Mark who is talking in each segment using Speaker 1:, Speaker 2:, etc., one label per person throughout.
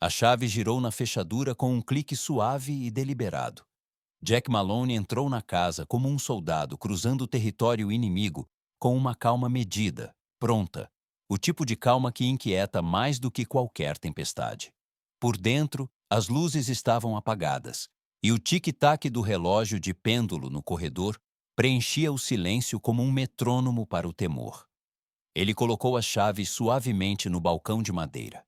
Speaker 1: A chave girou na fechadura com um clique suave e deliberado. Jack Malone entrou na casa como um soldado cruzando o território inimigo com uma calma medida, pronta, o tipo de calma que inquieta mais do que qualquer tempestade. Por dentro, as luzes estavam apagadas, e o tic-tac do relógio de pêndulo no corredor preenchia o silêncio como um metrônomo para o temor. Ele colocou as chaves suavemente no balcão de madeira.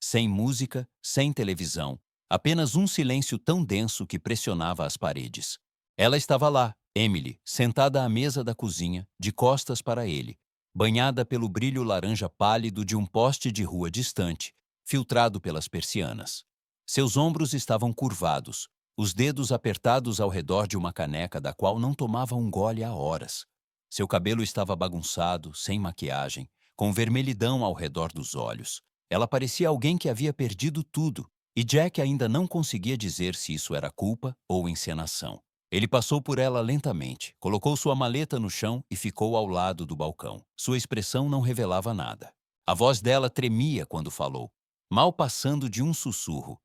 Speaker 1: Sem música, sem televisão, apenas um silêncio tão denso que pressionava as paredes. Ela estava lá, Emily, sentada à mesa da cozinha, de costas para ele, banhada pelo brilho laranja pálido de um poste de rua distante, filtrado pelas persianas. Seus ombros estavam curvados, os dedos apertados ao redor de uma caneca da qual não tomava um gole há horas. Seu cabelo estava bagunçado, sem maquiagem, com vermelhidão ao redor dos olhos. Ela parecia alguém que havia perdido tudo, e Jack ainda não conseguia dizer se isso era culpa ou encenação. Ele passou por ela lentamente, colocou sua maleta no chão e ficou ao lado do balcão. Sua expressão não revelava nada. A voz dela tremia quando falou, mal passando de um sussurro.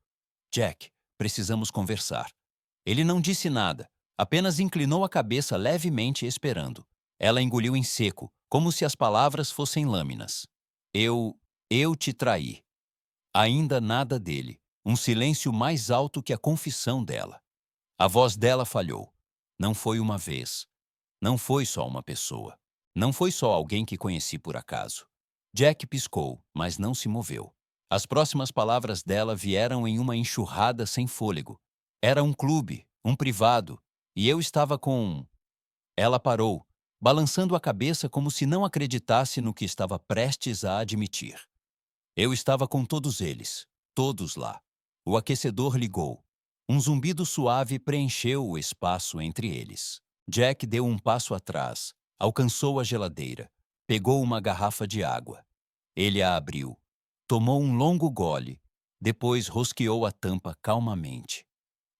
Speaker 1: Jack, precisamos conversar. Ele não disse nada, apenas inclinou a cabeça levemente esperando. Ela engoliu em seco, como se as palavras fossem lâminas. Eu te traí. Ainda nada dele. Um silêncio mais alto que a confissão dela. A voz dela falhou. Não foi uma vez. Não foi só uma pessoa. Não foi só alguém que conheci por acaso. Jack piscou, mas não se moveu. As próximas palavras dela vieram em uma enxurrada sem fôlego. Era um clube, um privado, e eu estava com... Ela parou, balançando a cabeça como se não acreditasse no que estava prestes a admitir. Eu estava com todos eles, todos lá. O aquecedor ligou. Um zumbido suave preencheu o espaço entre eles. Jack deu um passo atrás, alcançou a geladeira, pegou uma garrafa de água. Ele a abriu, tomou um longo gole, depois rosqueou a tampa calmamente.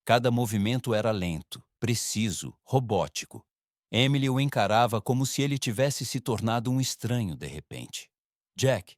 Speaker 1: Cada movimento era lento, preciso, robótico. Emily o encarava como se ele tivesse se tornado um estranho de repente. Jack,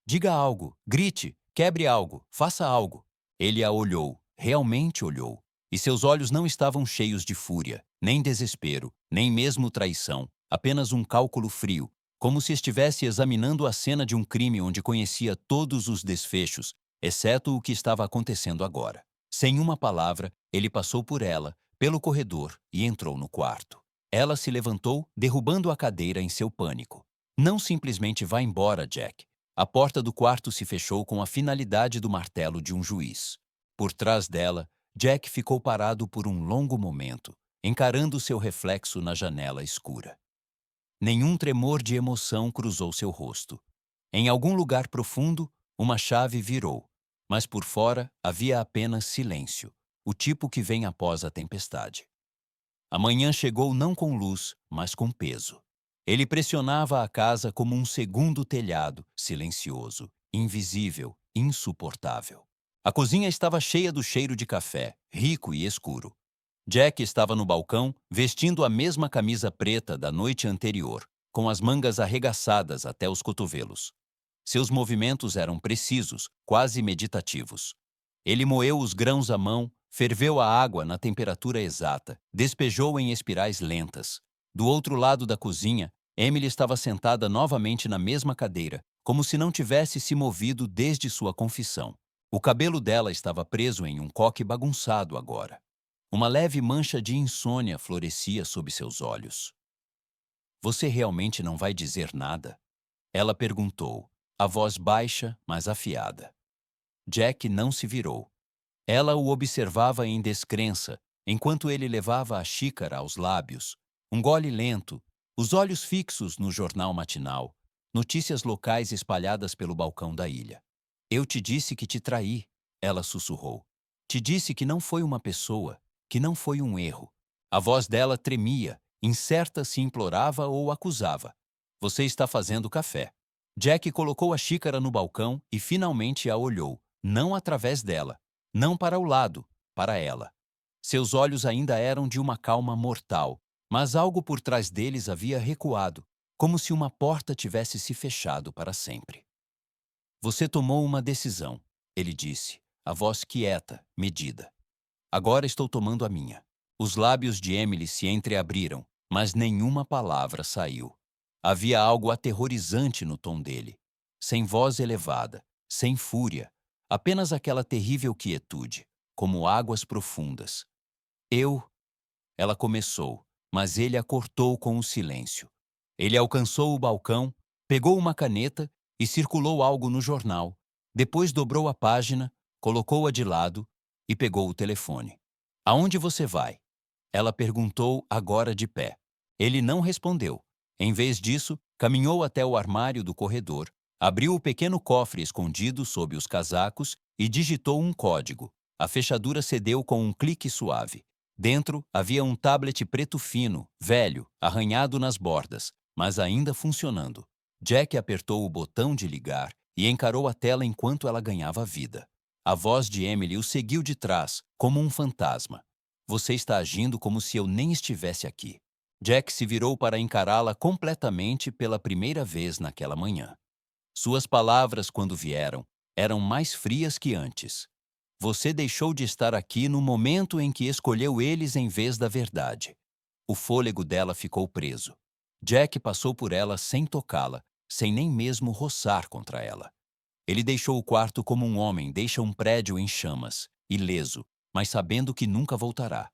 Speaker 1: diga algo, grite, quebre algo, faça algo. Ele a olhou, realmente olhou, e seus olhos não estavam cheios de fúria, nem desespero, nem mesmo traição, apenas um cálculo frio, como se estivesse examinando a cena de um crime onde conhecia todos os desfechos, exceto o que estava acontecendo agora. Sem uma palavra, ele passou por ela, pelo corredor, e entrou no quarto. Ela se levantou, derrubando a cadeira em seu pânico. Não simplesmente vá embora, Jack. A porta do quarto se fechou com a finalidade do martelo de um juiz. Por trás dela, Jack ficou parado por um longo momento, encarando seu reflexo na janela escura. Nenhum tremor de emoção cruzou seu rosto. Em algum lugar profundo, uma chave virou, mas por fora havia apenas silêncio, o tipo que vem após a tempestade. A manhã chegou não com luz, mas com peso. Ele pressionava a casa como um segundo telhado, silencioso, invisível, insuportável. A cozinha estava cheia do cheiro de café, rico e escuro. Jack estava no balcão, vestindo a mesma camisa preta da noite anterior, com as mangas arregaçadas até os cotovelos. Seus movimentos eram precisos, quase meditativos. Ele moeu os grãos à mão, ferveu a água na temperatura exata, despejou em espirais lentas. Do outro lado da cozinha, Emily estava sentada novamente na mesma cadeira, como se não tivesse se movido desde sua confissão. O cabelo dela estava preso em um coque bagunçado agora. Uma leve mancha de insônia florescia sob seus olhos. Você realmente não vai dizer nada? Ela perguntou, a voz baixa, mas afiada. Jack não se virou. Ela o observava em descrença, enquanto ele levava a xícara aos lábios, um gole lento, os olhos fixos no jornal matinal, notícias locais espalhadas pelo balcão da ilha. Eu te disse que te traí, ela sussurrou. Te disse que não foi uma pessoa, que não foi um erro. A voz dela tremia, incerta se implorava ou acusava. Você está fazendo café. Jack colocou a xícara no balcão e finalmente a olhou, não através dela, não para o lado, para ela. Seus olhos ainda eram de uma calma mortal, mas algo por trás deles havia recuado, como se uma porta tivesse se fechado para sempre. Você tomou uma decisão, ele disse, a voz quieta, medida. Agora estou tomando a minha. Os lábios de Emily se entreabriram, mas nenhuma palavra saiu. Havia algo aterrorizante no tom dele. Sem voz elevada, sem fúria, apenas aquela terrível quietude, como águas profundas. Eu... Ela começou, mas ele a cortou com o silêncio. Ele alcançou o balcão, pegou uma caneta e circulou algo no jornal. Depois dobrou a página, colocou-a de lado e pegou o telefone. Aonde você vai? Ela perguntou, agora de pé. Ele não respondeu. Em vez disso, caminhou até o armário do corredor, abriu o pequeno cofre escondido sob os casacos e digitou um código. A fechadura cedeu com um clique suave. Dentro havia um tablet preto fino, velho, arranhado nas bordas, mas ainda funcionando. Jack apertou o botão de ligar e encarou a tela enquanto ela ganhava vida. A voz de Emily o seguiu de trás, como um fantasma. Você está agindo como se eu nem estivesse aqui. Jack se virou para encará-la completamente pela primeira vez naquela manhã. Suas palavras, quando vieram, eram mais frias que antes. Você deixou de estar aqui no momento em que escolheu eles em vez da verdade. O fôlego dela ficou preso. Jack passou por ela sem tocá-la, sem nem mesmo roçar contra ela. Ele deixou o quarto como um homem deixa um prédio em chamas, ileso, mas sabendo que nunca voltará.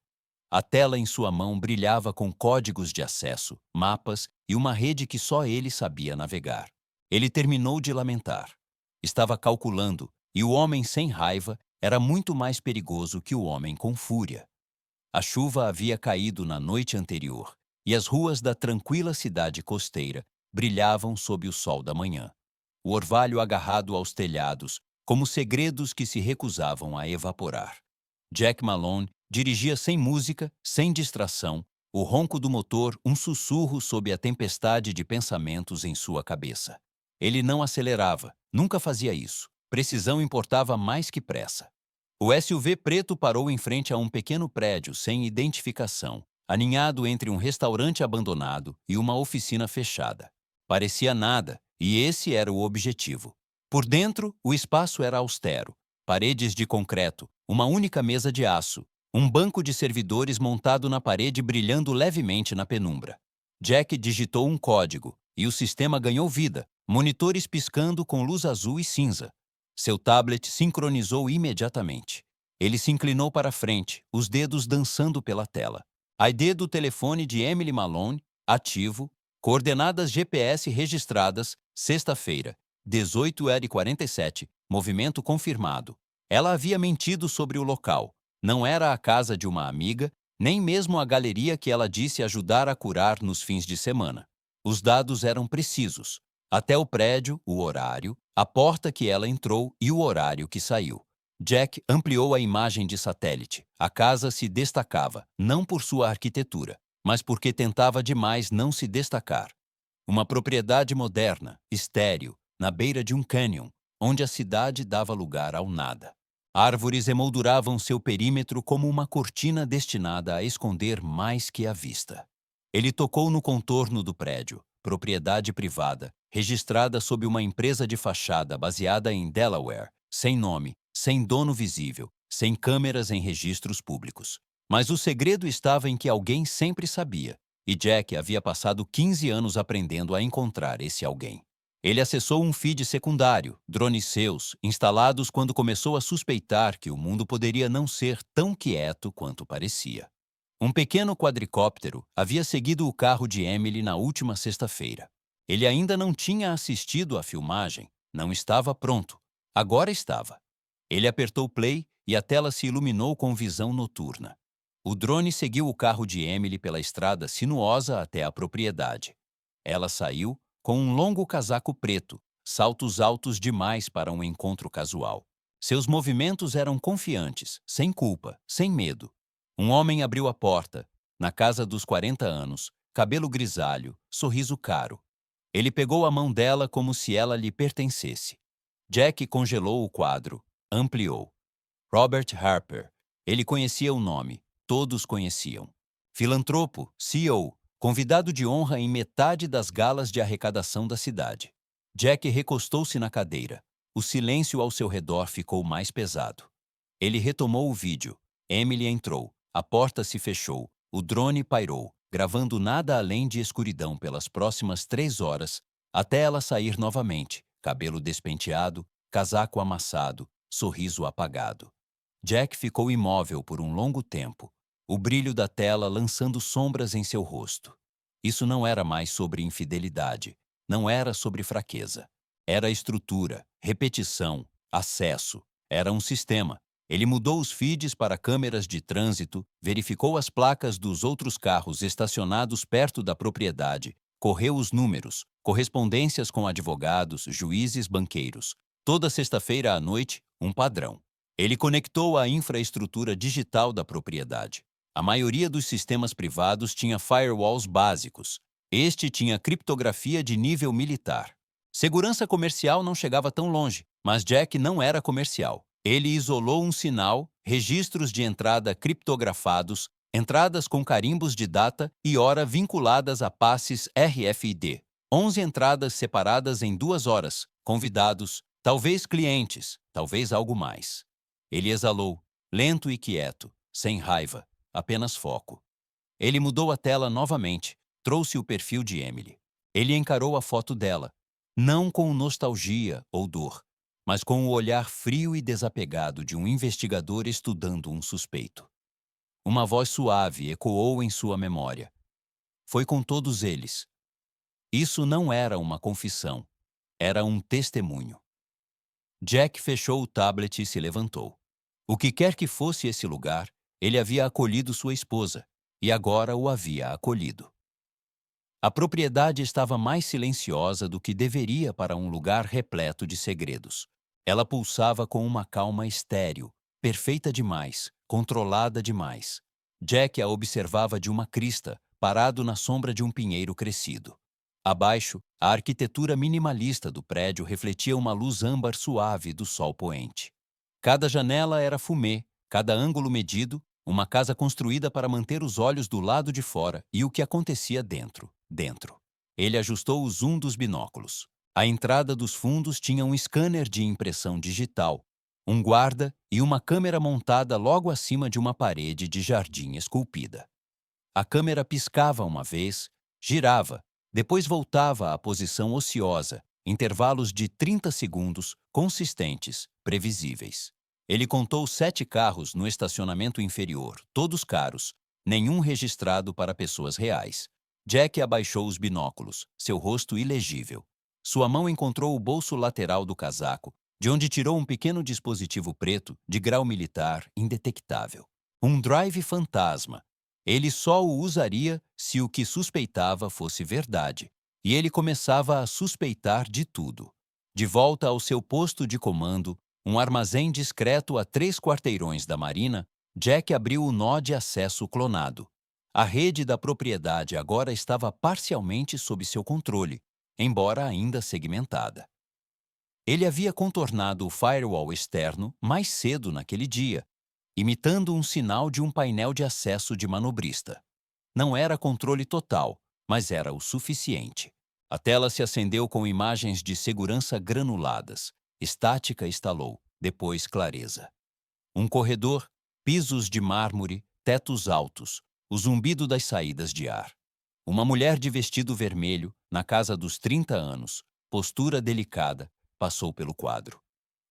Speaker 1: A tela em sua mão brilhava com códigos de acesso, mapas e uma rede que só ele sabia navegar. Ele terminou de lamentar. Estava calculando, e o homem sem raiva era muito mais perigoso que o homem com fúria. A chuva havia caído na noite anterior, e as ruas da tranquila cidade costeira brilhavam sob o sol da manhã. O orvalho agarrado aos telhados, como segredos que se recusavam a evaporar. Jack Malone dirigia sem música, sem distração, o ronco do motor um sussurro sob a tempestade de pensamentos em sua cabeça. Ele não acelerava, nunca fazia isso. Precisão importava mais que pressa. O SUV preto parou em frente a um pequeno prédio sem identificação, aninhado entre um restaurante abandonado e uma oficina fechada. Parecia nada, e esse era o objetivo. Por dentro, o espaço era austero. Paredes de concreto, uma única mesa de aço, um banco de servidores montado na parede brilhando levemente na penumbra. Jack digitou um código, e o sistema ganhou vida, monitores piscando com luz azul e cinza. Seu tablet sincronizou imediatamente. Ele se inclinou para frente, os dedos dançando pela tela. A ID do telefone de Emily Malone, ativo, coordenadas GPS registradas, sexta-feira, 18h47, movimento confirmado. Ela havia mentido sobre o local. Não era a casa de uma amiga, nem mesmo a galeria que ela disse ajudar a curar nos fins de semana. Os dados eram precisos. Até o prédio, o horário, a porta que ela entrou e o horário que saiu. Jack ampliou a imagem de satélite. A casa se destacava, não por sua arquitetura, mas porque tentava demais não se destacar. Uma propriedade moderna, estéril, na beira de um cânion, onde a cidade dava lugar ao nada. Árvores emolduravam seu perímetro como uma cortina destinada a esconder mais que a vista. Ele tocou no contorno do prédio, propriedade privada, registrada sob uma empresa de fachada baseada em Delaware, sem nome, sem dono visível, sem câmeras em registros públicos. Mas o segredo estava em que alguém sempre sabia, e Jack havia passado 15 anos aprendendo a encontrar esse alguém. Ele acessou um feed secundário, drones seus, instalados quando começou a suspeitar que o mundo poderia não ser tão quieto quanto parecia. Um pequeno quadricóptero havia seguido o carro de Emily na última sexta-feira. Ele ainda não tinha assistido à filmagem, não estava pronto. Agora estava. Ele apertou play e a tela se iluminou com visão noturna. O drone seguiu o carro de Emily pela estrada sinuosa até a propriedade. Ela saiu com um longo casaco preto, saltos altos demais para um encontro casual. Seus movimentos eram confiantes, sem culpa, sem medo. Um homem abriu a porta, na casa dos 40 anos, cabelo grisalho, sorriso caro. Ele pegou a mão dela como se ela lhe pertencesse. Jack congelou o quadro, ampliou. Robert Harper. Ele conhecia o nome, todos conheciam. Filantropo, CEO, convidado de honra em metade das galas de arrecadação da cidade. Jack recostou-se na cadeira. O silêncio ao seu redor ficou mais pesado. Ele retomou o vídeo. Emily entrou. A porta se fechou. O drone pairou, gravando nada além de escuridão pelas próximas 3 horas, até ela sair novamente, cabelo despenteado, casaco amassado, sorriso apagado. Jack ficou imóvel por um longo tempo, o brilho da tela lançando sombras em seu rosto. Isso não era mais sobre infidelidade, não era sobre fraqueza. Era estrutura, repetição, acesso. Era um sistema. Ele mudou os feeds para câmeras de trânsito, verificou as placas dos outros carros estacionados perto da propriedade, correu os números, correspondências com advogados, juízes, banqueiros. Toda sexta-feira à noite, um padrão. Ele conectou a infraestrutura digital da propriedade. A maioria dos sistemas privados tinha firewalls básicos. Este tinha criptografia de nível militar. Segurança comercial não chegava tão longe, mas Jack não era comercial. Ele isolou um sinal, registros de entrada criptografados, entradas com carimbos de data e hora vinculadas a passes RFID. 11 entradas separadas em 2 horas, convidados, talvez clientes, talvez algo mais. Ele exalou, lento e quieto, sem raiva, apenas foco. Ele mudou a tela novamente, trouxe o perfil de Emily. Ele encarou a foto dela, não com nostalgia ou dor, mas com o olhar frio e desapegado de um investigador estudando um suspeito. Uma voz suave ecoou em sua memória. Foi com todos eles. Isso não era uma confissão, era um testemunho. Jack fechou o tablet e se levantou. O que quer que fosse esse lugar, ele havia acolhido sua esposa, e agora o havia acolhido. A propriedade estava mais silenciosa do que deveria para um lugar repleto de segredos. Ela pulsava com uma calma estéril, perfeita demais, controlada demais. Jack a observava de uma crista, parado na sombra de um pinheiro crescido. Abaixo, a arquitetura minimalista do prédio refletia uma luz âmbar suave do sol poente. Cada janela era fumê, cada ângulo medido, uma casa construída para manter os olhos do lado de fora e o que acontecia dentro. Ele ajustou o zoom dos binóculos. A entrada dos fundos tinha um scanner de impressão digital, um guarda e uma câmera montada logo acima de uma parede de jardim esculpida. A câmera piscava uma vez, girava, depois voltava à posição ociosa, intervalos de 30 segundos, consistentes, previsíveis. Ele contou 7 carros no estacionamento inferior, todos caros, nenhum registrado para pessoas reais. Jack abaixou os binóculos, seu rosto ilegível. Sua mão encontrou o bolso lateral do casaco, de onde tirou um pequeno dispositivo preto, de grau militar, indetectável. Um drive fantasma. Ele só o usaria se o que suspeitava fosse verdade. E ele começava a suspeitar de tudo. De volta ao seu posto de comando, um armazém discreto a 3 quarteirões da Marina, Jack abriu o nó de acesso clonado. A rede da propriedade agora estava parcialmente sob seu controle, embora ainda segmentada. Ele havia contornado o firewall externo mais cedo naquele dia, imitando um sinal de um painel de acesso de manobrista. Não era controle total, mas era o suficiente. A tela se acendeu com imagens de segurança granuladas. Estática estalou, depois clareza. Um corredor, pisos de mármore, tetos altos, o zumbido das saídas de ar. Uma mulher de vestido vermelho, na casa dos 30 anos, postura delicada, passou pelo quadro.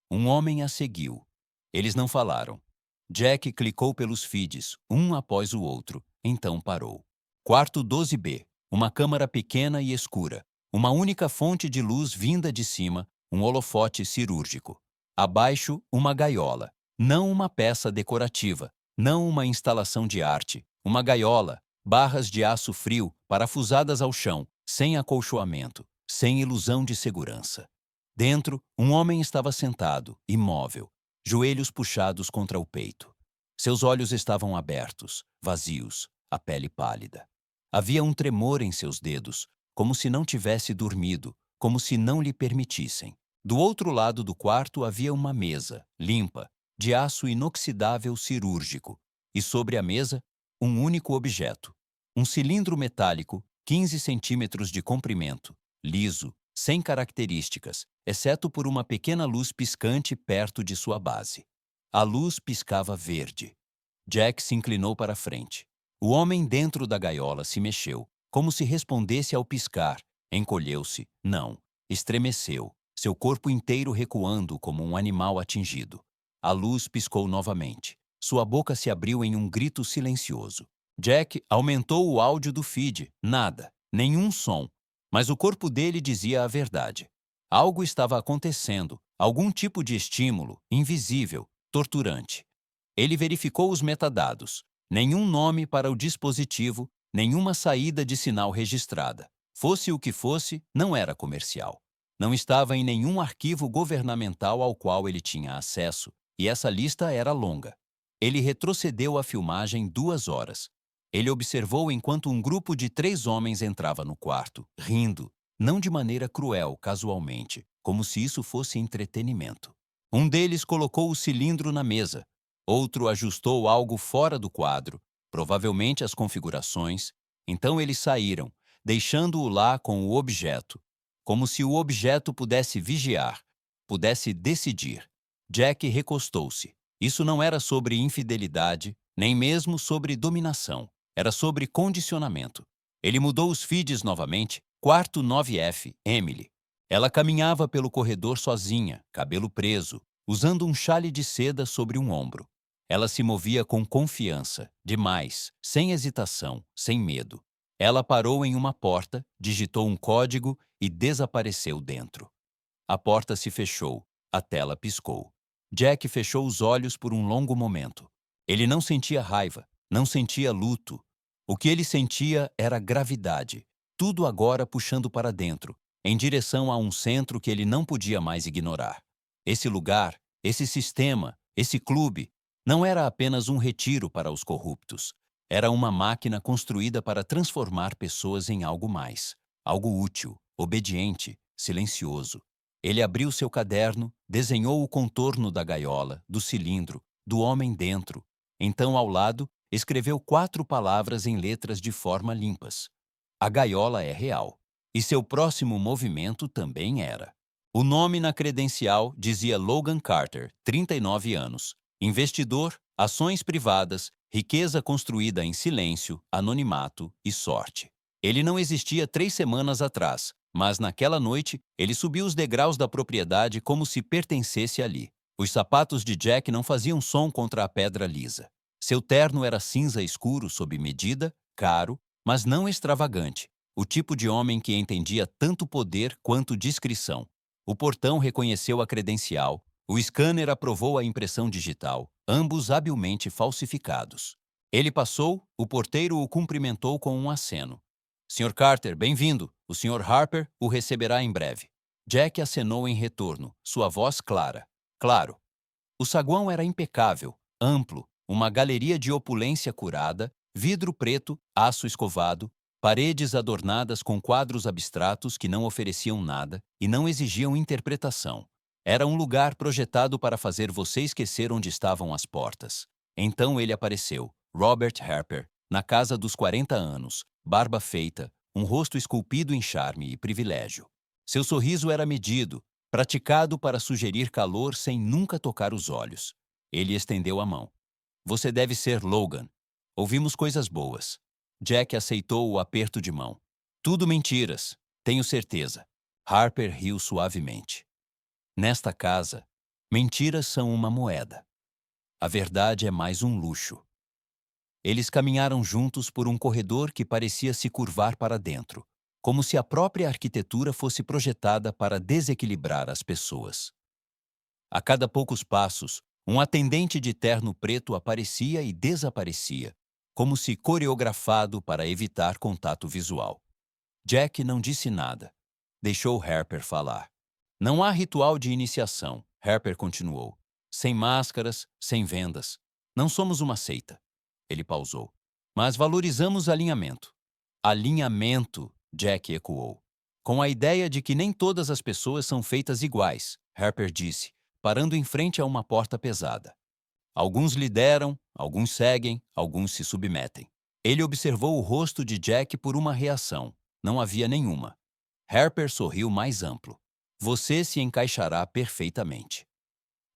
Speaker 1: Um homem a seguiu. Eles não falaram. Jack clicou pelos feeds, um após o outro, então parou. Quarto 12B, uma câmara pequena e escura, uma única fonte de luz vinda de cima, um holofote cirúrgico. Abaixo, uma gaiola, não uma peça decorativa, não uma instalação de arte, uma gaiola, barras de aço frio, parafusadas ao chão, sem acolchoamento, sem ilusão de segurança. Dentro, um homem estava sentado, imóvel, joelhos puxados contra o peito. Seus olhos estavam abertos, vazios, a pele pálida. Havia um tremor em seus dedos, como se não tivesse dormido, como se não lhe permitissem. Do outro lado do quarto havia uma mesa, limpa, de aço inoxidável cirúrgico, e sobre a mesa, um único objeto. Um cilindro metálico, 15 centímetros de comprimento, liso, sem características, exceto por uma pequena luz piscante perto de sua base. A luz piscava verde. Jack se inclinou para a frente. O homem dentro da gaiola se mexeu, como se respondesse ao piscar. Encolheu-se. Não. Estremeceu, seu corpo inteiro recuando como um animal atingido. A luz piscou novamente. Sua boca se abriu em um grito silencioso. Jack aumentou o áudio do feed. Nada. Nenhum som. Mas o corpo dele dizia a verdade. Algo estava acontecendo. Algum tipo de estímulo, invisível, torturante. Ele verificou os metadados. Nenhum nome para o dispositivo, nenhuma saída de sinal registrada. Fosse o que fosse, não era comercial. Não estava em nenhum arquivo governamental ao qual ele tinha acesso, e essa lista era longa. Ele retrocedeu a filmagem 2 horas. Ele observou enquanto um grupo de 3 homens entrava no quarto, rindo, não de maneira cruel, casualmente, como se isso fosse entretenimento. Um deles colocou o cilindro na mesa. Outro ajustou algo fora do quadro, provavelmente as configurações. Então eles saíram, deixando-o lá com o objeto, como se o objeto pudesse vigiar, pudesse decidir. Jack recostou-se. Isso não era sobre infidelidade, nem mesmo sobre dominação. Era sobre condicionamento. Ele mudou os feeds novamente. Quarto 9F, Emily. Ela caminhava pelo corredor sozinha, cabelo preso, usando um chale de seda sobre um ombro. Ela se movia com confiança, demais, sem hesitação, sem medo. Ela parou em uma porta, digitou um código e desapareceu dentro. A porta se fechou, a tela piscou. Jack fechou os olhos por um longo momento. Ele não sentia raiva, não sentia luto. O que ele sentia era gravidade, tudo agora puxando para dentro, em direção a um centro que ele não podia mais ignorar. Esse lugar, esse sistema, esse clube, não era apenas um retiro para os corruptos. Era uma máquina construída para transformar pessoas em algo mais, algo útil, obediente, silencioso. Ele abriu seu caderno, desenhou o contorno da gaiola, do cilindro, do homem dentro. Então, ao lado, escreveu 4 palavras em letras de forma limpas. A gaiola é real. E seu próximo movimento também era. O nome na credencial dizia Logan Carter, 39 anos. Investidor, ações privadas, riqueza construída em silêncio, anonimato e sorte. Ele não existia 3 semanas atrás, mas naquela noite ele subiu os degraus da propriedade como se pertencesse ali. Os sapatos de Jack não faziam som contra a pedra lisa. Seu terno era cinza escuro sob medida, caro, mas não extravagante. O tipo de homem que entendia tanto poder quanto discrição. O portão reconheceu a credencial, o scanner aprovou a impressão digital, ambos habilmente falsificados. Ele passou, o porteiro o cumprimentou com um aceno. Sr. Carter, bem-vindo. O Sr. Harper o receberá em breve. Jack acenou em retorno, sua voz clara. Claro. O saguão era impecável, amplo, uma galeria de opulência curada, vidro preto, aço escovado, paredes adornadas com quadros abstratos que não ofereciam nada e não exigiam interpretação. Era um lugar projetado para fazer você esquecer onde estavam as portas. Então ele apareceu, Robert Harper, na casa dos 40 anos, barba feita, um rosto esculpido em charme e privilégio. Seu sorriso era medido, praticado para sugerir calor sem nunca tocar os olhos. Ele estendeu a mão. Você deve ser Logan. Ouvimos coisas boas. Jack aceitou o aperto de mão. Tudo mentiras, tenho certeza. Harper riu suavemente. Nesta casa, mentiras são uma moeda. A verdade é mais um luxo. Eles caminharam juntos por um corredor que parecia se curvar para dentro, como se a própria arquitetura fosse projetada para desequilibrar as pessoas. A cada poucos passos, um atendente de terno preto aparecia e desaparecia, como se coreografado para evitar contato visual. Jack não disse nada. Deixou Harper falar. Não há ritual de iniciação, Harper continuou. Sem máscaras, sem vendas. Não somos uma seita. Ele pausou. Mas valorizamos alinhamento. Alinhamento, Jack ecoou. Com a ideia de que nem todas as pessoas são feitas iguais, Harper disse, parando em frente a uma porta pesada. Alguns lideram, alguns seguem, alguns se submetem. Ele observou o rosto de Jack por uma reação. Não havia nenhuma. Harper sorriu mais amplo. Você se encaixará perfeitamente.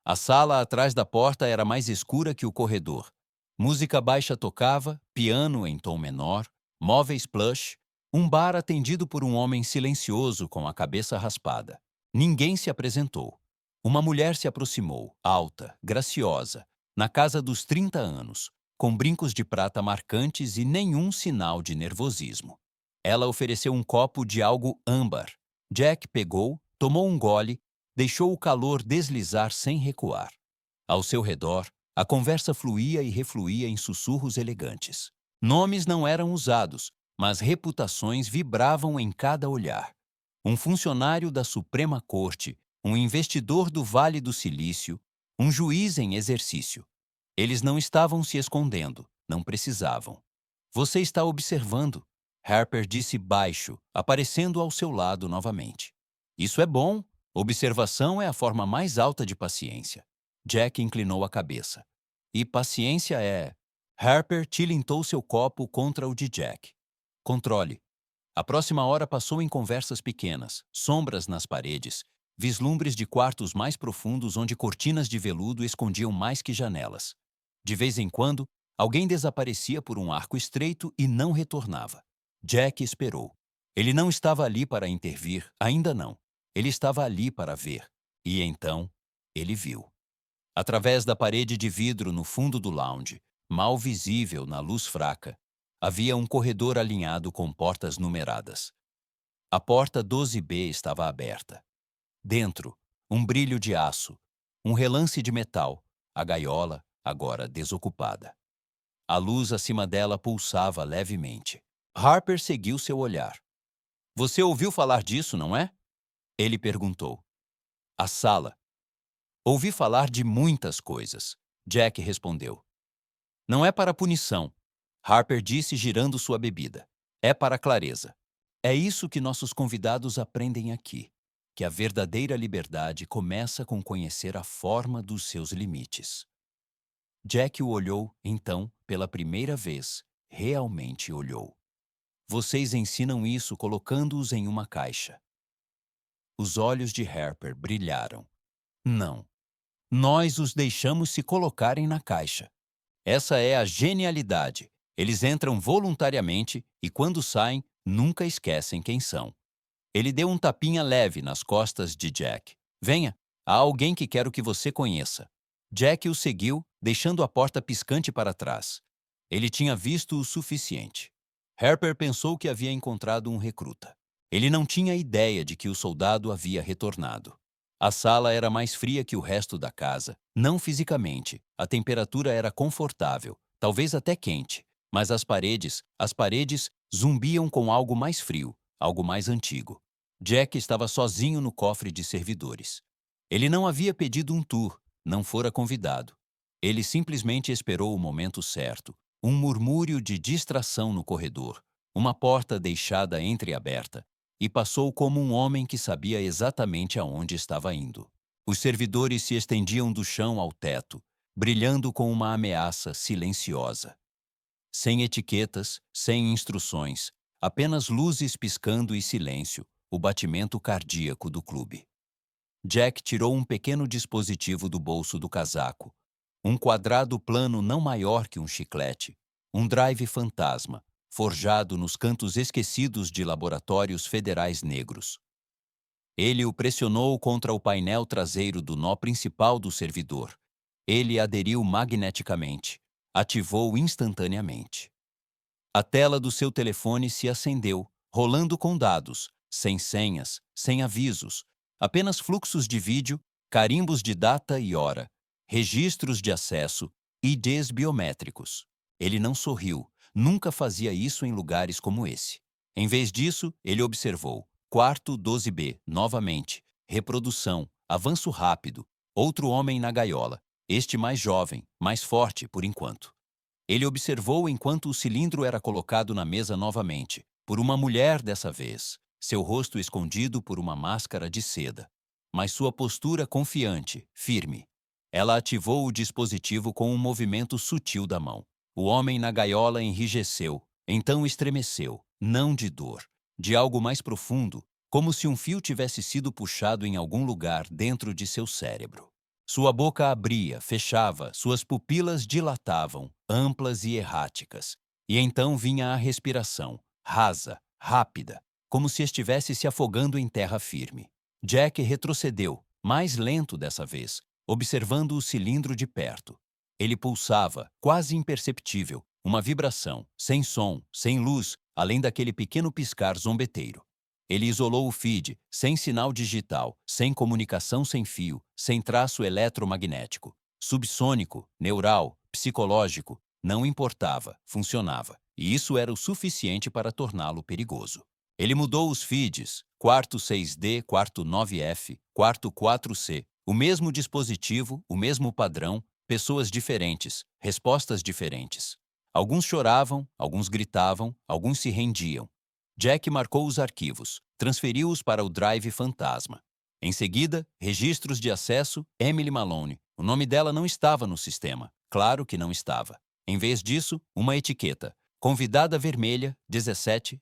Speaker 1: A sala atrás da porta era mais escura que o corredor. Música baixa tocava, piano em tom menor, móveis plush, um bar atendido por um homem silencioso com a cabeça raspada. Ninguém se apresentou. Uma mulher se aproximou, alta, graciosa, na casa dos 30 anos, com brincos de prata marcantes e nenhum sinal de nervosismo. Ela ofereceu um copo de algo âmbar. Jack pegou, tomou um gole, deixou o calor deslizar sem recuar. Ao seu redor, a conversa fluía e refluía em sussurros elegantes. Nomes não eram usados, mas reputações vibravam em cada olhar. Um funcionário da Suprema Corte, um investidor do Vale do Silício, um juiz em exercício. Eles não estavam se escondendo, não precisavam. Você está observando, Harper disse baixo, aparecendo ao seu lado novamente. Isso é bom. Observação é a forma mais alta de paciência. Jack inclinou a cabeça. E paciência é... Harper tilintou seu copo contra o de Jack. Controle. A próxima hora passou em conversas pequenas, sombras nas paredes, vislumbres de quartos mais profundos onde cortinas de veludo escondiam mais que janelas. De vez em quando, alguém desaparecia por um arco estreito e não retornava. Jack esperou. Ele não estava ali para intervir, ainda não. Ele estava ali para ver. E então, ele viu. Através da parede de vidro no fundo do lounge, mal visível na luz fraca, havia um corredor alinhado com portas numeradas. A porta 12B estava aberta. Dentro, um brilho de aço, um relance de metal, a gaiola, agora desocupada. A luz acima dela pulsava levemente. Harper seguiu seu olhar. Você ouviu falar disso, não é? Ele perguntou. A sala. Ouvi falar de muitas coisas, Jack respondeu. Não é para punição, Harper disse girando sua bebida. É para clareza. É isso que nossos convidados aprendem aqui, que a verdadeira liberdade começa com conhecer a forma dos seus limites. Jack o olhou, então, pela primeira vez, realmente olhou. Vocês ensinam isso colocando-os em uma caixa. Os olhos de Harper brilharam. Não. Nós os deixamos se colocarem na caixa. Essa é a genialidade. Eles entram voluntariamente e, quando saem, nunca esquecem quem são. Ele deu um tapinha leve nas costas de Jack. Venha, há alguém que quero que você conheça. Jack o seguiu, deixando a porta piscante para trás. Ele tinha visto o suficiente. Harper pensou que havia encontrado um recruta. Ele não tinha ideia de que o soldado havia retornado. A sala era mais fria que o resto da casa, não fisicamente. A temperatura era confortável, talvez até quente, mas as paredes zumbiam com algo mais frio, algo mais antigo. Jack estava sozinho no cofre de servidores. Ele não havia pedido um tour, não fora convidado. Ele simplesmente esperou o momento certo, um murmúrio de distração no corredor, uma porta deixada entreaberta, e passou como um homem que sabia exatamente aonde estava indo. Os servidores se estendiam do chão ao teto, brilhando com uma ameaça silenciosa. Sem etiquetas, sem instruções, apenas luzes piscando e silêncio, o batimento cardíaco do clube. Jack tirou um pequeno dispositivo do bolso do casaco, um quadrado plano não maior que um chiclete, um drive fantasma, forjado nos cantos esquecidos de laboratórios federais negros. Ele o pressionou contra o painel traseiro do nó principal do servidor. Ele aderiu magneticamente, ativou instantaneamente. A tela do seu telefone se acendeu, rolando com dados, sem senhas, sem avisos, apenas fluxos de vídeo, carimbos de data e hora, registros de acesso, IDs biométricos. Ele não sorriu, nunca fazia isso em lugares como esse. Em vez disso, ele observou. Quarto 12B, novamente. Reprodução, avanço rápido. Outro homem na gaiola. Este mais jovem, mais forte por enquanto. Ele observou enquanto o cilindro era colocado na mesa novamente, por uma mulher dessa vez, seu rosto escondido por uma máscara de seda. Mas sua postura confiante, firme. Ela ativou o dispositivo com um movimento sutil da mão. O homem na gaiola enrijeceu, então estremeceu, não de dor, de algo mais profundo, como se um fio tivesse sido puxado em algum lugar dentro de seu cérebro. Sua boca abria, fechava, suas pupilas dilatavam, amplas e erráticas. E então vinha a respiração, rasa, rápida, como se estivesse se afogando em terra firme. Jack retrocedeu, mais lento dessa vez, observando o cilindro de perto. Ele pulsava, quase imperceptível, uma vibração, sem som, sem luz, além daquele pequeno piscar zombeteiro. Ele isolou o feed, sem sinal digital, sem comunicação sem fio, sem traço eletromagnético. Subsônico, neural, psicológico, não importava, funcionava. E isso era o suficiente para torná-lo perigoso. Ele mudou os feeds, quarto 6D, quarto 9F, quarto 4C, o mesmo dispositivo, o mesmo padrão, pessoas diferentes, respostas diferentes. Alguns choravam, alguns gritavam, alguns se rendiam. Jack marcou os arquivos, transferiu-os para o Drive Fantasma. Em seguida, registros de acesso, Emily Malone. O nome dela não estava no sistema. Claro que não estava. Em vez disso, uma etiqueta. Convidada vermelha, 17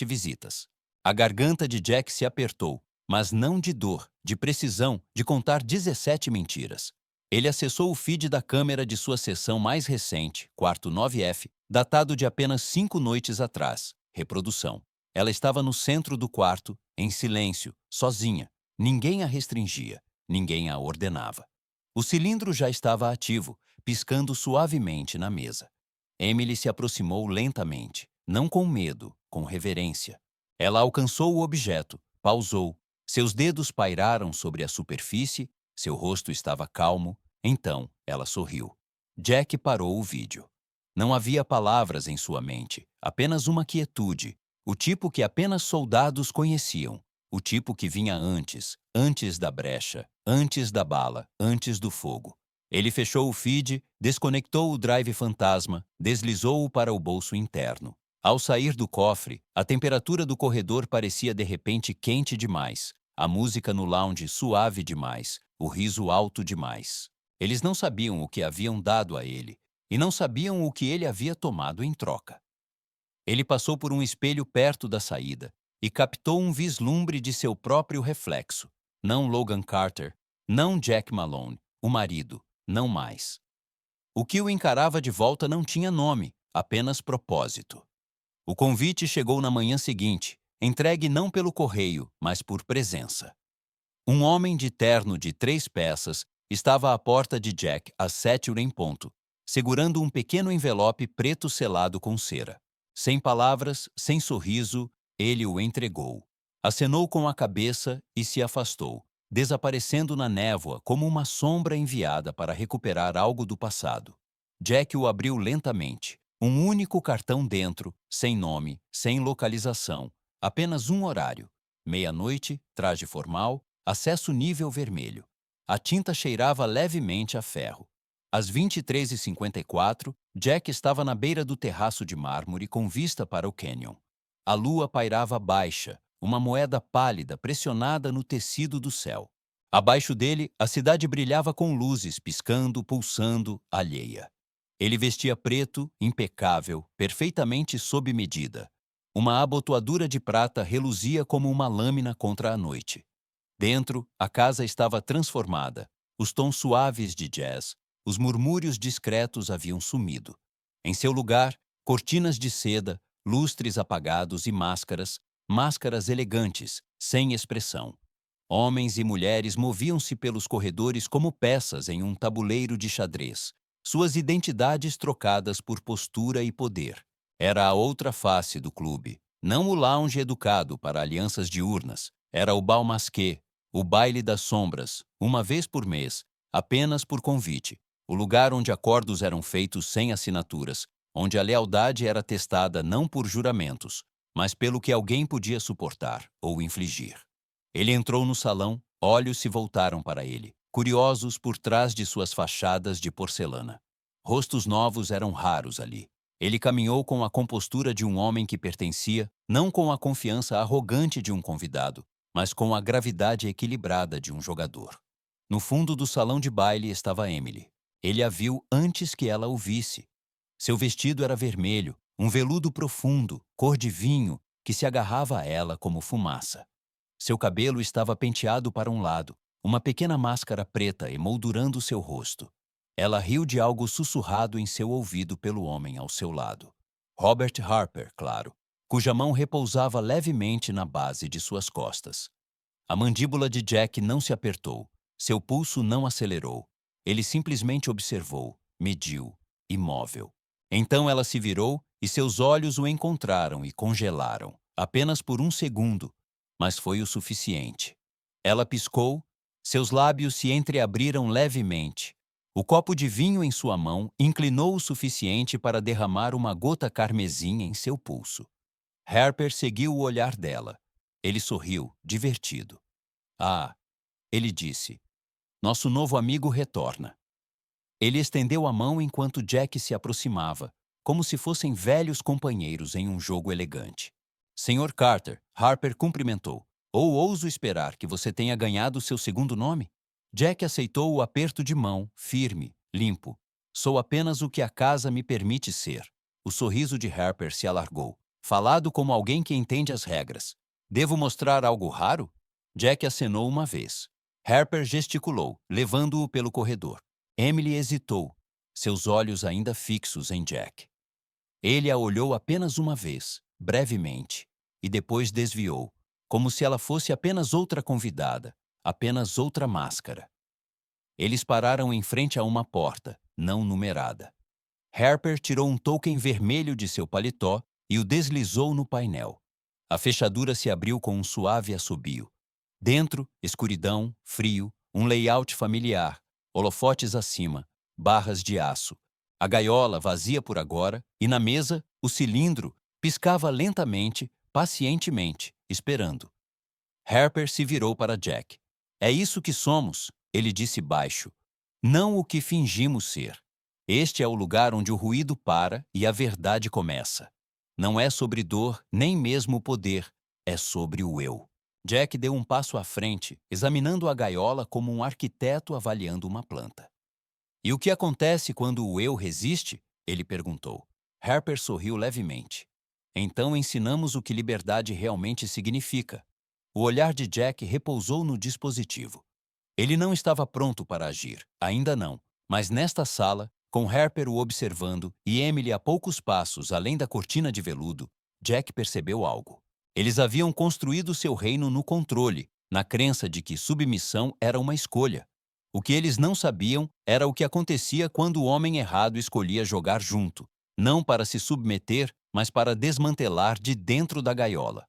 Speaker 1: visitas. A garganta de Jack se apertou, mas não de dor, de precisão, de contar 17 mentiras. Ele acessou o feed da câmera de sua sessão mais recente, quarto 9F, datado de apenas 5 noites atrás. Reprodução. Ela estava no centro do quarto, em silêncio, sozinha. Ninguém a restringia, ninguém a ordenava. O cilindro já estava ativo, piscando suavemente na mesa. Emily se aproximou lentamente, não com medo, com reverência. Ela alcançou o objeto, pausou. Seus dedos pairaram sobre a superfície, seu rosto estava calmo. Então, ela sorriu. Jack parou o vídeo. Não havia palavras em sua mente, apenas uma quietude, o tipo que apenas soldados conheciam, o tipo que vinha antes da brecha, antes da bala, antes do fogo. Ele fechou o feed, desconectou o Drive Fantasma, deslizou-o para o bolso interno. Ao sair do cofre, a temperatura do corredor parecia de repente quente demais, a música no lounge suave demais, o riso alto demais. Eles não sabiam o que haviam dado a ele, e não sabiam o que ele havia tomado em troca. Ele passou por um espelho perto da saída e captou um vislumbre de seu próprio reflexo. Não Logan Carter, não Jack Malone, o marido, não mais. O que o encarava de volta não tinha nome, apenas propósito. O convite chegou na manhã seguinte, entregue não pelo correio, mas por presença. Um homem de terno de 3 peças estava à porta de Jack às 7h em ponto, segurando um pequeno envelope preto selado com cera. Sem palavras, sem sorriso, ele o entregou. Acenou com a cabeça e se afastou, desaparecendo na névoa como uma sombra enviada para recuperar algo do passado. Jack o abriu lentamente. Um único cartão dentro, sem nome, sem localização, apenas um horário. Meia-noite, traje formal, acesso nível vermelho. A tinta cheirava levemente a ferro. Às 23h54, Jack estava na beira do terraço de mármore com vista para o canyon. A lua pairava baixa, uma moeda pálida pressionada no tecido do céu. Abaixo dele, a cidade brilhava com luzes piscando, pulsando, alheia. Ele vestia preto, impecável, perfeitamente sob medida. Uma abotoadura de prata reluzia como uma lâmina contra a noite. Dentro, a casa estava transformada. Os tons suaves de jazz, os murmúrios discretos haviam sumido. Em seu lugar, cortinas de seda, lustres apagados e máscaras elegantes, sem expressão. Homens e mulheres moviam-se pelos corredores como peças em um tabuleiro de xadrez, suas identidades trocadas por postura e poder. Era a outra face do clube, não o lounge educado para alianças diurnas. Era o bal masqué, o baile das sombras, uma vez por mês, apenas por convite. O lugar onde acordos eram feitos sem assinaturas, onde a lealdade era testada não por juramentos, mas pelo que alguém podia suportar ou infligir. Ele entrou no salão, olhos se voltaram para ele, curiosos por trás de suas fachadas de porcelana. Rostos novos eram raros ali. Ele caminhou com a compostura de um homem que pertencia, não com a confiança arrogante de um convidado, mas com a gravidade equilibrada de um jogador. No fundo do salão de baile estava Emily. Ele a viu antes que ela o visse. Seu vestido era vermelho, um veludo profundo, cor de vinho, que se agarrava a ela como fumaça. Seu cabelo estava penteado para um lado, uma pequena máscara preta emoldurando seu rosto. Ela riu de algo sussurrado em seu ouvido pelo homem ao seu lado. Robert Harper, claro, cuja mão repousava levemente na base de suas costas. A mandíbula de Jack não se apertou, seu pulso não acelerou. Ele simplesmente observou, mediu, imóvel. Então ela se virou e seus olhos o encontraram e congelaram, apenas por um segundo, mas foi o suficiente. Ela piscou, seus lábios se entreabriram levemente. O copo de vinho em sua mão inclinou o suficiente para derramar uma gota carmesim em seu pulso. Harper seguiu o olhar dela. Ele sorriu, divertido. Ah, ele disse, nosso novo amigo retorna. Ele estendeu a mão enquanto Jack se aproximava, como se fossem velhos companheiros em um jogo elegante. Senhor Carter, Harper cumprimentou. Ou ouso esperar que você tenha ganhado seu segundo nome? Jack aceitou o aperto de mão, firme, limpo. Sou apenas o que a casa me permite ser. O sorriso de Harper se alargou, falado como alguém que entende as regras. Devo mostrar algo raro? Jack acenou uma vez. Harper gesticulou, levando-o pelo corredor. Emily hesitou, seus olhos ainda fixos em Jack. Ele a olhou apenas uma vez, brevemente, e depois desviou, como se ela fosse apenas outra convidada, apenas outra máscara. Eles pararam em frente a uma porta, não numerada. Harper tirou um token vermelho de seu paletó e o deslizou no painel. A fechadura se abriu com um suave assobio. Dentro, escuridão, frio, um layout familiar, holofotes acima, barras de aço. A gaiola vazia por agora, e na mesa, o cilindro piscava lentamente, pacientemente, esperando. Harper se virou para Jack. É isso que somos, ele disse baixo. Não o que fingimos ser. Este é o lugar onde o ruído para e a verdade começa. Não é sobre dor, nem mesmo poder, é sobre o eu. Jack deu um passo à frente, examinando a gaiola como um arquiteto avaliando uma planta. E o que acontece quando o eu resiste? Ele perguntou. Harper sorriu levemente. Então ensinamos o que liberdade realmente significa. O olhar de Jack repousou no dispositivo. Ele não estava pronto para agir, ainda não, mas nesta sala, com Harper o observando e Emily a poucos passos além da cortina de veludo, Jack percebeu algo. Eles haviam construído seu reino no controle, na crença de que submissão era uma escolha. O que eles não sabiam era o que acontecia quando o homem errado escolhia jogar junto, não para se submeter, mas para desmantelar de dentro da gaiola.